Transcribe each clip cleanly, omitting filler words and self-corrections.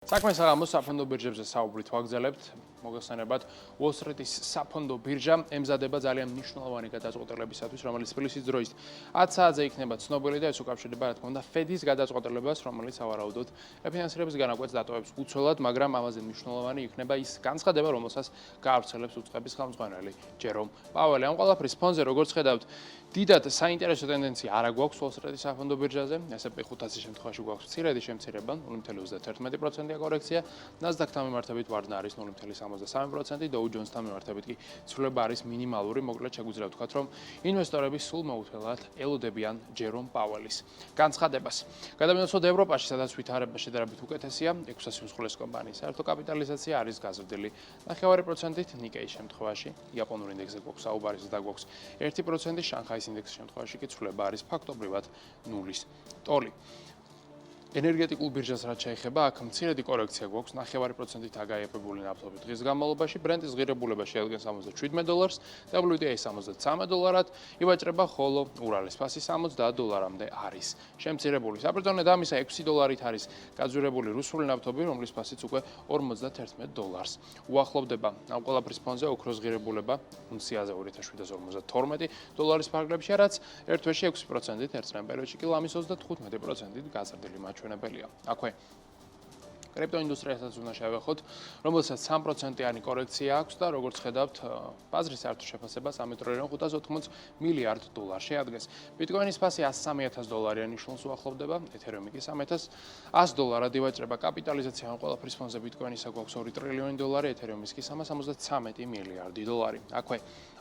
საქმე საღამოს საფონდო ბირჟებზე საუბრით ვაგრძელებთ. მოგესალმებით. Wall Street-ის საფონდო ბირჟა ემზადება ძალიან მნიშვნელოვანი გადაწყვეტილებისათვის, რომელიც თბილისის დროის 10 საათზე იქნება ცნობილი და ეს უკავშირდება, რა თქმა უნდა, Fed-ის გადაწყვეტილებას, რომელიც ავარაუდოთ რეფინანსირების განაკვეთს დატოვებს უცვლად, მაგრამ ამაზე მნიშვნელოვანი იქნება ის განცხადება, რომელსაც გაავრცელებს უწყების ხელმძღვანელი ჯერომ პაუელი. ამ ყველაფრის ფონზე, როგორც ხედავთ, დიდად საინტერესო ტენდენცია არ აგვაქვს Wall Street-ის საფონდო ბირჟაზე. S&P 500-ის შემთხვევაში გვაქვს მცირედი შემცირება 0.31%-ია კორექცია, Nasdaq-თან მიმართებით ვარდნა არის 0.63%, Dow Jones-თან მიმართებით კი ცვლილება არის მინიმალური, მოკლედ შეგვიძლია ვთქვათ, რომ ინვესტორები სულ მოუთველად ელოდებიან ჯერომ პაუელის განცხადებას. გადავინაცვლოთ ევროპაში, სადაც ვითარება შედარებით უკეთესია, 600 სიმსხვილეს კომპანიის საერთო კაპიტალიზაცია არის გაზრდილი 9%-ით, Nikkei-ის შემთხვევაში, იაპონურ ინდექსზე გვაქვს საუბარი და გვაქვს 1%, შანხაის ინდექსის შემთხვევაში კი ცვლილება არის ფაქტობრივად 0-ის ტოლი. ენერგეტიკულ ბირჟას რაც შეეხება, აქ მცირედი კორექცია გვაქვს 9%-ით აგაიაფებული ნავთობი დღის განმავლობაში, Brent-ის ღირებულება შეადგენს $77, WTI $73, ივაჭრება, ხოლო ურალის ფასი $70-მდე არის შემცირებული. საპრეწონედ ამისა $6 არის გაძვირებული რუსული ნავთობი, რომლის ფასიც უკვე $51 უახლოვდება. ამ ყველაფრის ფონზე ოქროს ღირებულება უნციაზე $2752 ფარგლებში, რაც ერთ თვეში 6%-ით, ერთ წლიან პერიოდში კი ლამის 35%-ით გაზრდილი ჩვენებელია. აქვე კრიპტოინდუსტრიასაც უნდა შევეხოთ, რომელსაც 3%-იანი კორექცია აქვს და როგორც ხედავთ, ბაზრის საერთო შეფასება 3.580 მილიარდ დოლარში ადგეს. ბიტკოინის ფასი $103,000-იანი ნიშნულს უახლოვდება, ეთერიუმი კი $300 ივაჭრება. კაპიტალიზაცია ამ ყველაფრის ფონზე ბიტკოინისა გვაქვს $2 ტრილიონი, ეთერიუმის კი $373 მილიარდი. აქვე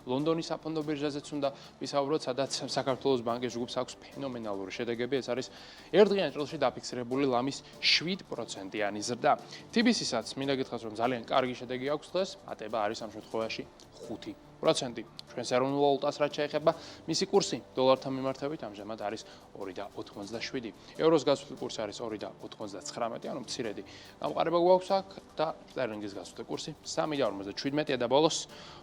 ლონდონის საფონდო ბირჟაზეც უნდა ვისაუბროთ, სადაც საქართველოს ბანკის ჯგუფს აქვს ფენომენალური შედეგები. ეს არის ერთდღიან ჭრილში დაფიქსირებული ლამის 7%-იანი ზრდა. TBC-საც მინდა გითხრათ, რომ ძალიან კარგი შედეგი აქვს დღეს, ატება არის ამ შემთხვევაში 5%. ჩვენს ეროვნულ ვალუტას რაც შეეხება, მისი კურსი დოლართან მიმართებით ამჟამად არის 2.87. ევროს გასვლელი კურსი არის 2.99, ანუ მცირედი გამყარება გვაქვს აქ და სტერლინგის გასვლელი კურსი 3.57 და ბოლოს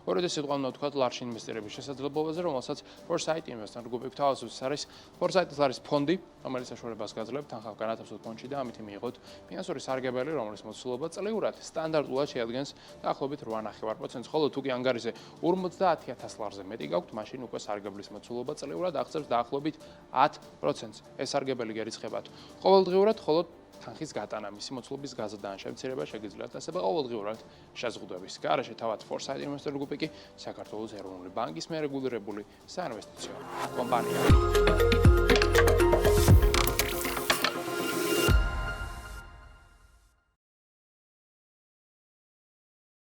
ორედი სიტყვა უნდა ვთქვათ ლარჯ ინვესტორების შესაძლებლობაზე, რომელსაც Foresight Investment Group-ი გვთავაზობს. არის Foresight-ის არის ფონდი, რომელიც საშუალებას გაძლევს თანხავ განათავსოთ ფონდში და ამით მიიღოთ ფინანსური სარგებელი, რომლის მოცულობა წლიურად სტანდარტულად შეადგენს დაახლოებით 8.5%, ხოლო თუ კი ანგარიზე 50,000 ლარზე მეტი გაქვთ, მაშინ უკვე სარგებლის მოცულობა წლიურად აღწევს დაახლოებით 10%. ეს სარგებელი გერიცხებათ ყოველდღიურად, ხოლო თანხის გატანა, მისი მოცულობის გაზრდა ან შემცირება შეგიძლიათ ასევე ყოველდღიურად შეზღუდვების გარეშე. თავად Foresight Investment Group-ი კი საქართველოს ეროვნული ბანკის მიერ რეგულირებული საინვესტიციო კომპანია.